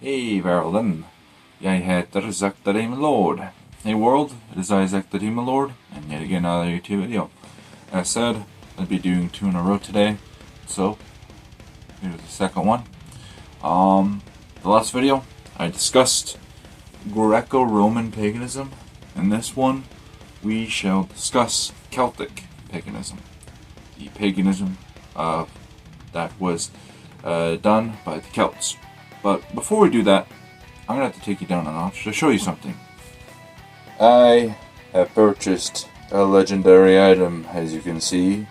Hey Verlin, jeg heter Zack the Demon Lord. Hey world, it is Isaac the Demon Lord, and yet again another YouTube video. As said, I'll be doing 2 in a row today, so here's the second one. The last video, I discussed Greco-Roman paganism. In this one, we shall discuss Celtic paganism. The paganism that was done by the Celts. But before we do that, I'm going to have to take you down a notch to show you something. I have purchased a legendary item, as you can see.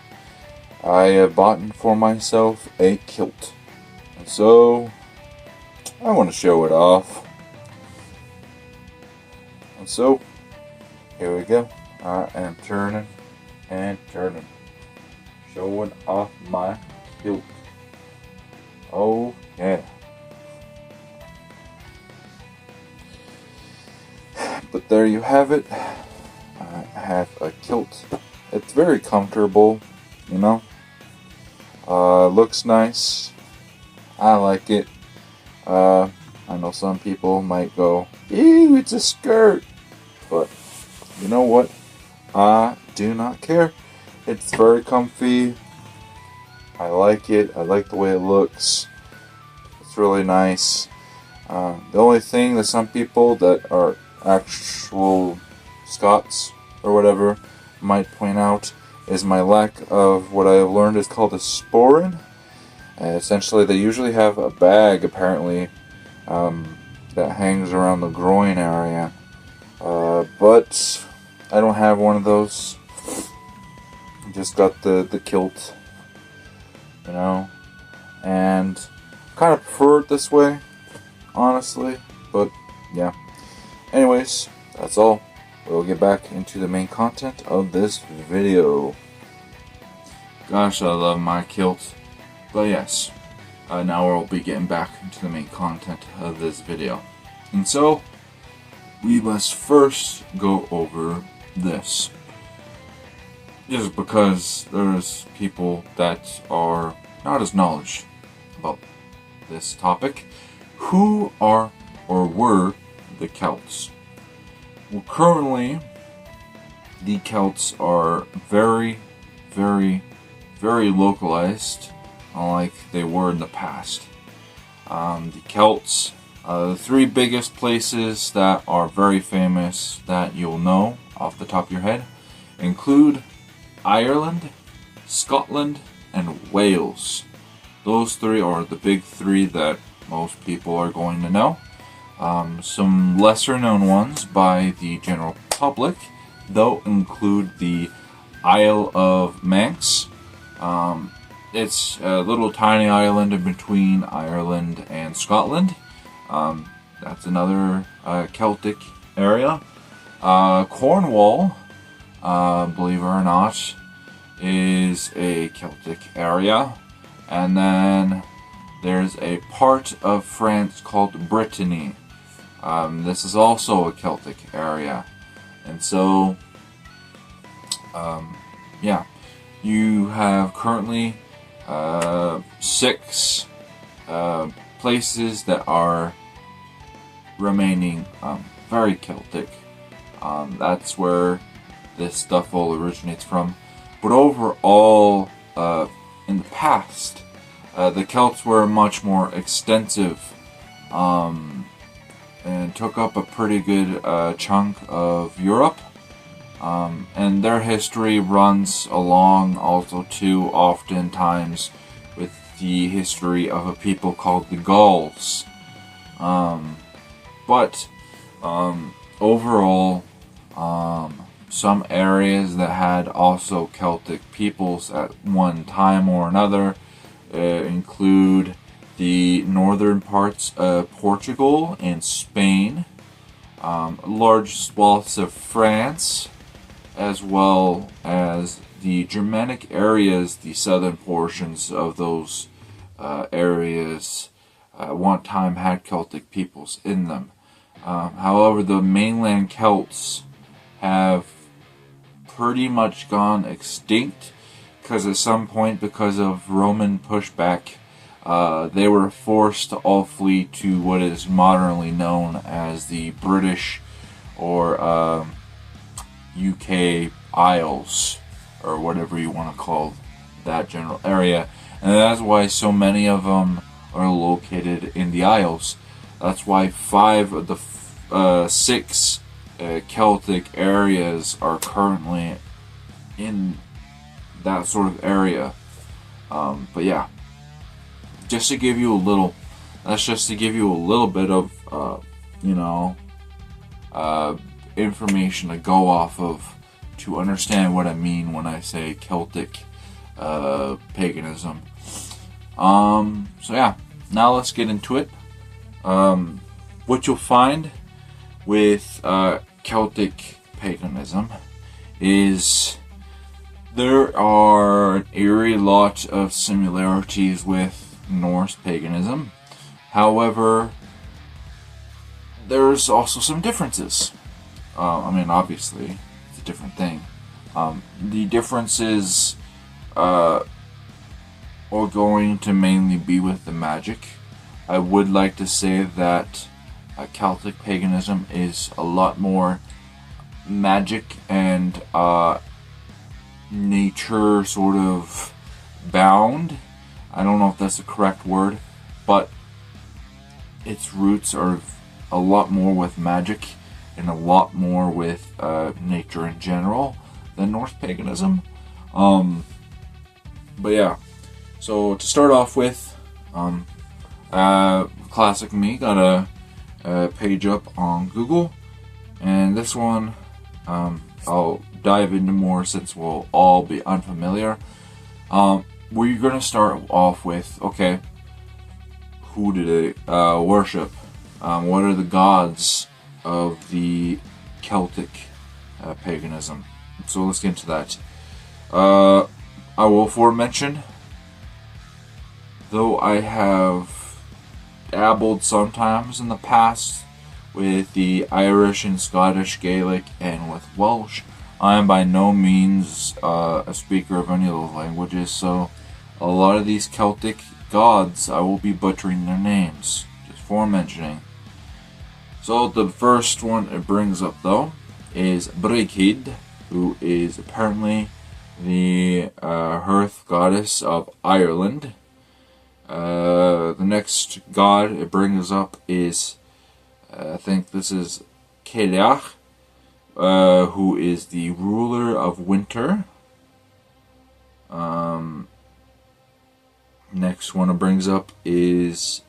I have bought for myself a kilt. And so, I want to show it off. And so, here we go. I am turning and turning. Showing off my kilt. Oh, yeah. But there you have it. I have a kilt. It's very comfortable, you know. Looks nice. I like it. I know some people might go, ew, it's a skirt. But you know what? I do not care. It's very comfy. I like it. I like the way it looks. It's really nice. The only thing that some people that are actual Scots or whatever might point out is my lack of what I have learned is called a sporran. Essentially, they usually have a bag, apparently, that hangs around the groin area. But I don't have one of those. Just got the kilt, you know, and kind of prefer it this way, honestly. But yeah. Anyways, that's all. We'll get back into the main content of this video. Gosh, I love my kilt. But yes, now we'll be getting back into the main content of this video. And so, we must first go over this. Just because there's people that are not as knowledgeable about this topic. Who are or were the Celts? Well, currently, the Celts are very, very, very localized, unlike they were in the past. The Celts, the 3 biggest places that are very famous that you'll know off the top of your head include Ireland, Scotland, and Wales. Those 3 are the big 3 that most people are going to know. Some lesser known ones by the general public, though, include the Isle of Manx. It's a little tiny island in between Ireland and Scotland. That's another Celtic area. Cornwall, believe it or not, is a Celtic area. And then there's a part of France called Brittany. This is also a Celtic area. And so, yeah, you have currently 6 places that are remaining very Celtic. That's where this stuff all originates from. But overall, in the past, the Celts were much more extensive and took up a pretty good chunk of Europe. And their history runs along also too oftentimes with the history of a people called the Gauls. But overall, some areas that had also Celtic peoples at one time or another include the northern parts of Portugal and Spain, large swaths of France, as well as the Germanic areas, the southern portions of those areas one time had Celtic peoples in them. However, the mainland Celts have pretty much gone extinct because at some point, because of Roman pushback, They were forced to all flee to what is modernly known as the British or UK Isles, or whatever you want to call that general area. And that's why so many of them are located in the Isles. That's why 5 of the 6 Celtic areas are currently in that sort of area. But yeah, just to give you a little, that's just to give you a little bit of, information to go off of to understand what I mean when I say Celtic paganism. So yeah, now let's get into it. What you'll find with Celtic paganism is there are an eerie lot of similarities with Norse paganism. However, there's also some differences. Obviously, it's a different thing. The differences are going to mainly be with the magic. I would like to say that Celtic paganism is a lot more magic and nature sort of bound. I don't know if that's the correct word, but its roots are a lot more with magic and a lot more with nature in general than Norse paganism. But yeah, so to start off with, classic me, got a page up on Google, and this one I'll dive into more since we'll all be unfamiliar. We're going to start off with, okay, who do they worship? What are the gods of the Celtic paganism? So let's get into that. I will foremention, though I have dabbled sometimes in the past with the Irish and Scottish Gaelic and with Welsh, I am by no means a speaker of any of those languages, so a lot of these Celtic gods, I will be butchering their names, just forementioning. So the first one it brings up, though, is Brigid, who is apparently the hearth goddess of Ireland. The next god it brings up is, I think this is Cailleach, who is the ruler of winter. Next one it brings up is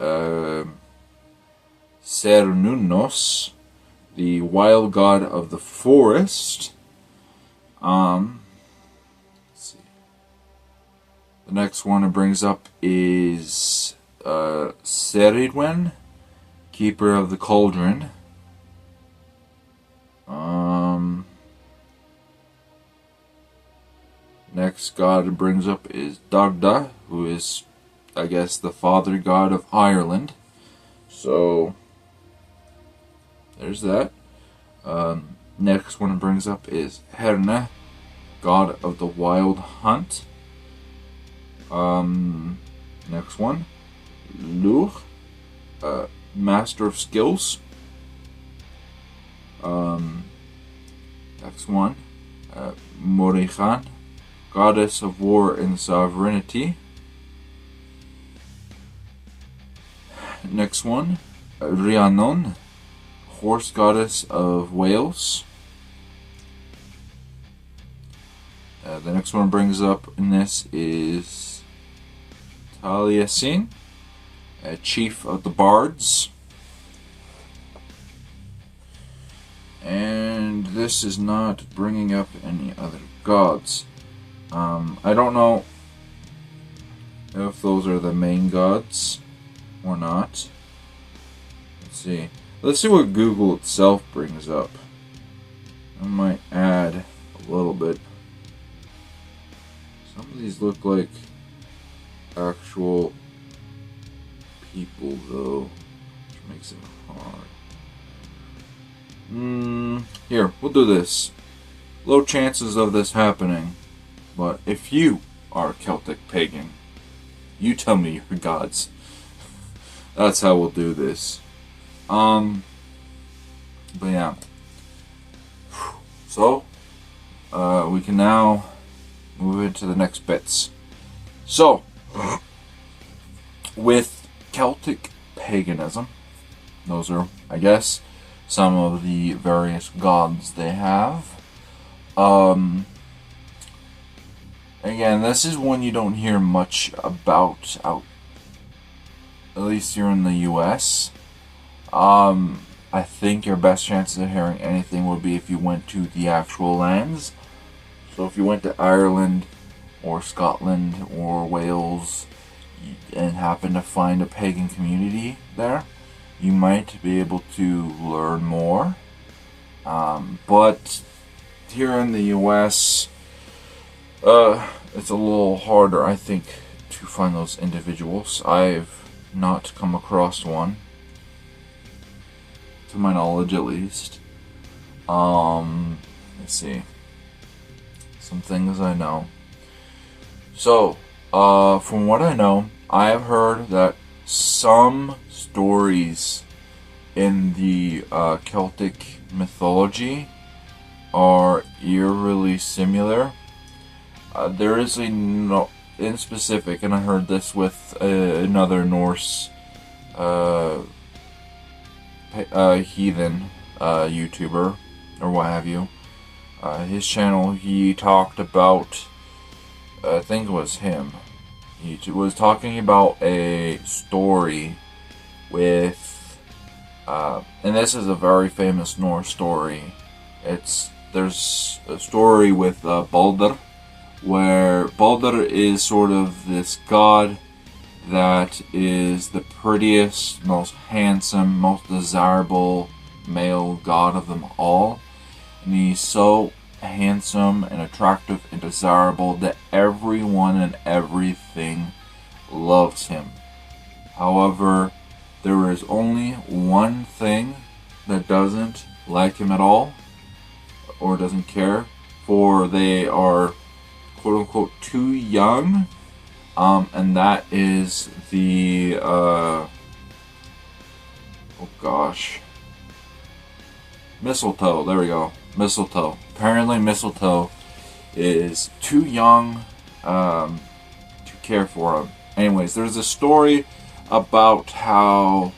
Cernunnos, the wild god of the forest. Let's see. The next one it brings up is Ceridwen, keeper of the cauldron. Next god it brings up is Dagda, who is, I guess, the father god of Ireland. So there's that. Next one it brings up is Herne, god of the wild hunt. Next one, Lugh, master of skills. Next one, Morichan, goddess of war and sovereignty. Next one, Rhiannon, horse goddess of Wales. The next one brings up in this is Taliesin, chief of the bards. And this is not bringing up any other gods. I don't know if those are the main gods or not. Let's see. Let's see what Google itself brings up. I might add a little bit. Some of these look like actual people, though, which makes it hard. Here, we'll do this. Low chances of this happening, but if you are a Celtic pagan, You tell me your gods. That's how we'll do this. But yeah. So, we can now move into the next bits. So, with Celtic paganism, those are, I guess, some of the various gods they have. Again, this is one you don't hear much about out, at least here in the US. I think your best chances of hearing anything would be if you went to the actual lands. So if you went to Ireland or Scotland or Wales and happened to find a pagan community there, you might be able to learn more. But here in the US, it's a little harder, I think, to find those individuals. I've not come across one, to my knowledge at least. Let's see. Some things I know. So, from what I know, I have heard that some stories in the Celtic mythology are eerily similar. There is a no, in specific, and I heard this with another Norse heathen YouTuber or what have you. His channel, he talked about, I think it was him. He was talking about a story with, and this is a very famous Norse story. There's a story with Balder, where Balder is sort of this god that is the prettiest, most handsome, most desirable male god of them all. And he's so handsome and attractive and desirable that everyone and everything loves him. However, there is only one thing that doesn't like him at all, or doesn't care, for they are quote-unquote too young, and that is the mistletoe. There we go. Mistletoe. Apparently mistletoe is too young to care for him. Anyways, there's a story about how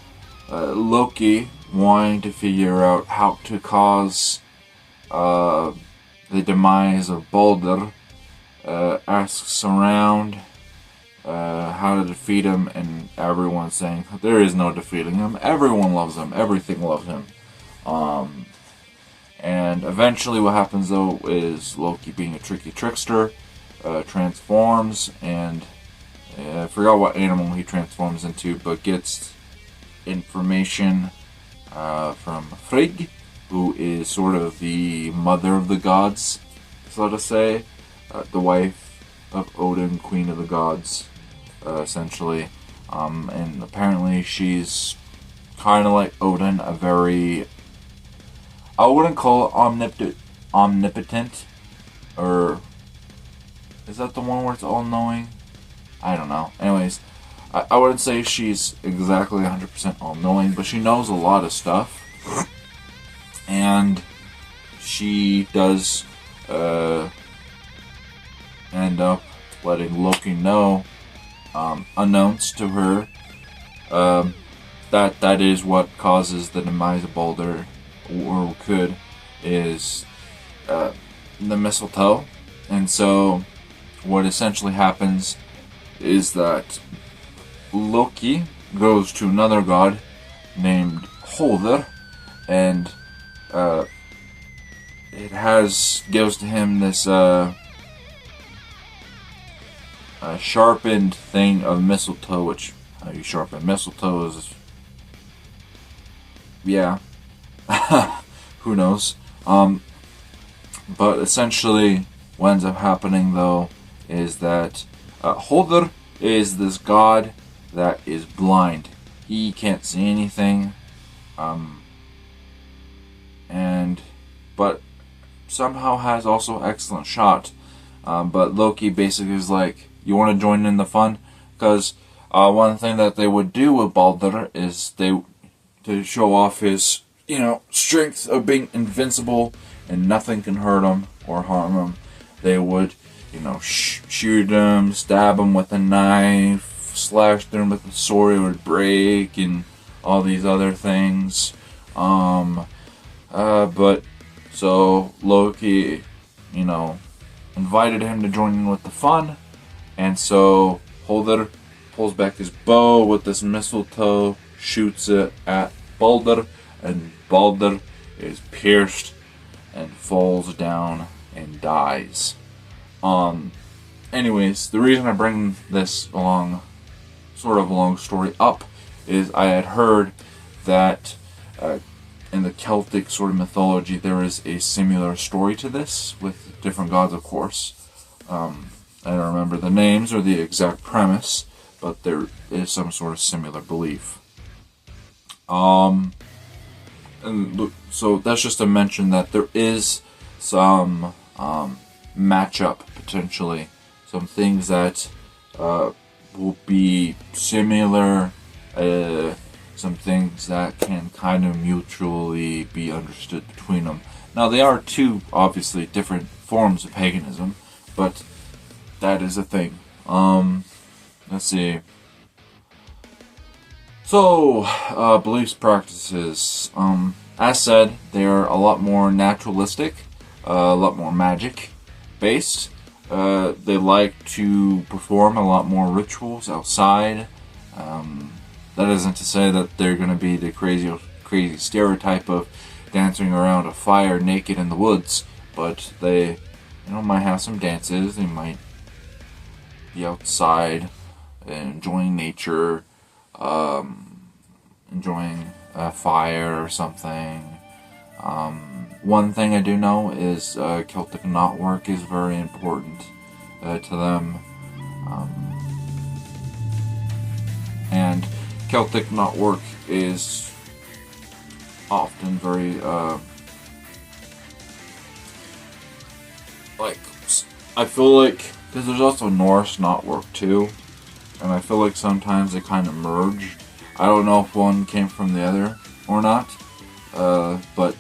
Loki, wanting to figure out how to cause the demise of Balder, asks around how to defeat him, and everyone's saying there is no defeating him. Everyone loves him. Everything loves him. And eventually what happens though is Loki, being a tricky trickster, transforms, and I forgot what animal he transforms into, but gets information from Frigg, who is sort of the mother of the gods, so to say, the wife of Odin, queen of the gods, essentially. And apparently she's kind of like Odin, a very, I wouldn't call it omnipotent, or is that the one where it's all-knowing? I don't know. Anyways, I wouldn't say she's exactly 100% all-knowing, but she knows a lot of stuff. And she does end up letting Loki know, unknowns to her, that is what causes the demise of Balder, or could, is the mistletoe. And so what essentially happens is that Loki goes to another god named Holder, and it gives to him this sharpened thing of mistletoe, which, how you sharpen mistletoe is, yeah, who knows. But essentially what ends up happening though is that Holder is this god that is blind. He can't see anything, but somehow has also excellent shot. But Loki basically is like, you want to join in the fun? because one thing that they would do with Balder is to show off his, strength of being invincible and nothing can hurt him or harm him. They would, shoot him, stab him with a knife, slash them with a sword, it would break, and all these other things. But so Loki, invited him to join in with the fun, and so Balder pulls back his bow with this mistletoe, shoots it at Balder, and Balder is pierced and falls down and dies. Anyways, the reason I bring this long story up is I had heard that in the Celtic sort of mythology there is a similar story to this with different gods, of course. I don't remember the names or the exact premise, but there is some sort of similar belief. And look, so that's just to mention that there is some matchup potentially, some things that will be similar, some things that can kind of mutually be understood between them. Now, they are two obviously different forms of paganism, but that is a thing. Let's see. So, beliefs, practices. As said, they are a lot more naturalistic, a lot more magic based. They like to perform a lot more rituals outside. That isn't to say that they're going to be the crazy stereotype of dancing around a fire naked in the woods, but they, might have some dances. They might be outside, enjoying nature, enjoying a fire or something. One thing I do know is Celtic knotwork is very important to them. And Celtic knotwork is often very, I feel like, because there's also Norse knotwork too, and I feel like sometimes they kind of merge. I don't know if one came from the other or not, but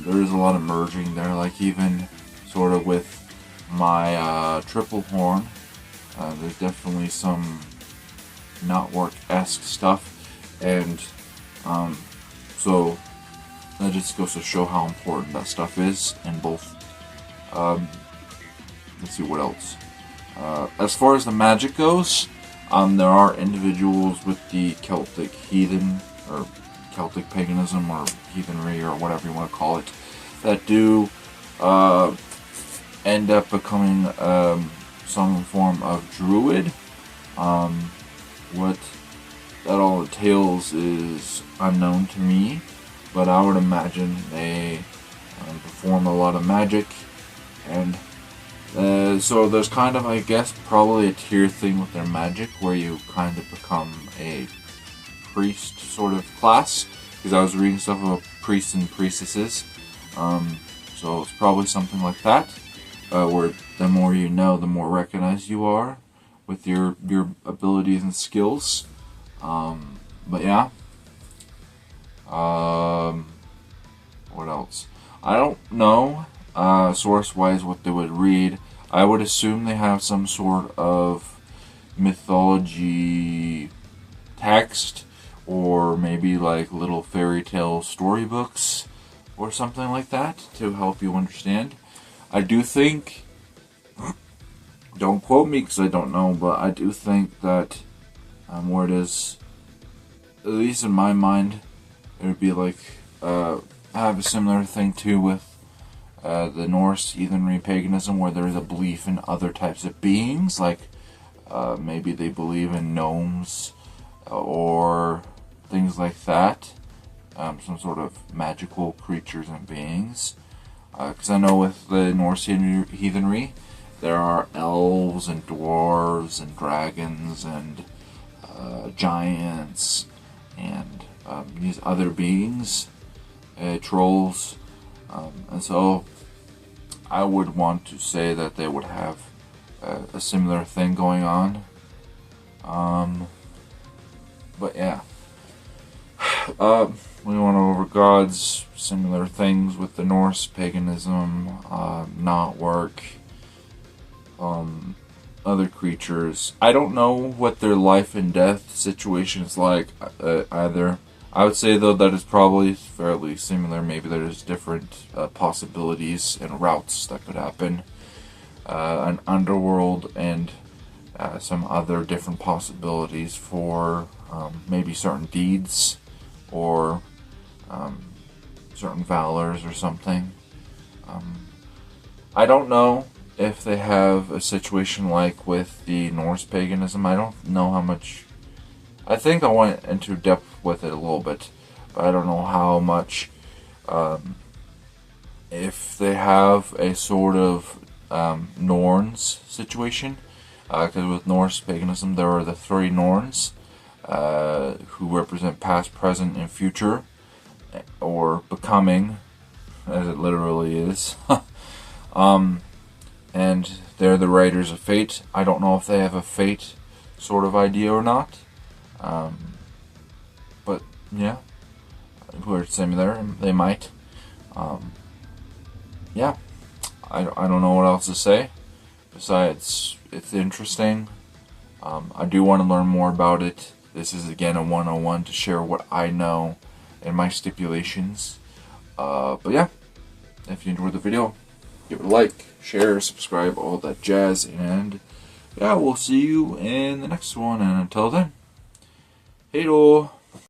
there is a lot of merging there, like even sort of with my triple horn, there's definitely some knotwork-esque stuff, and so that just goes to show how important that stuff is in both. Let's see what else. As far as the magic goes, there are individuals with the Celtic heathen, or Celtic paganism, or heathenry, or whatever you want to call it, that do end up becoming some form of druid. What that all entails is unknown to me, but I would imagine they perform a lot of magic, and so there's kind of, I guess, probably a tier thing with their magic where you kind of become a priest sort of class, because I was reading stuff about priests and priestesses, so it's probably something like that, where the more you know, the more recognized you are with your abilities and skills. But yeah. What else? I don't know, source-wise, what they would read. I would assume they have some sort of mythology text, or maybe like little fairy tale storybooks or something like that to help you understand. I do think, don't quote me because I don't know, but I do think that where it is, at least in my mind, it would be like, I have a similar thing too with the Norse heathenry paganism, where there is a belief in other types of beings, like maybe they believe in gnomes or things like that, some sort of magical creatures and beings. Because I know with the Norse heathenry, there are elves and dwarves and dragons and giants and these other beings, trolls, and so I would want to say that they would have a similar thing going on. But yeah. We went over gods, similar things with the Norse paganism, not work, other creatures. I don't know what their life and death situation is like either. I would say though that is probably fairly similar. Maybe there's different possibilities and routes that could happen. An underworld and some other different possibilities for maybe certain deeds or certain valors or something. I don't know if they have a situation like with the Norse paganism. I don't know how much. I think I went into depth with it a little bit, but I don't know how much. If they have a sort of Norns situation, because with Norse paganism there are the three Norns, who represent past, present, and future, or becoming, as it literally is. And they're the writers of fate. I don't know if they have a fate sort of idea or not. But yeah, we're similar. They might. Yeah, I don't know what else to say. Besides, it's interesting. I do want to learn more about it. This is again a 101 to share what I know and my stipulations. But yeah, if you enjoyed the video, give it a like, share, subscribe, all that jazz, and yeah, we'll see you in the next one. And until then, hey-do.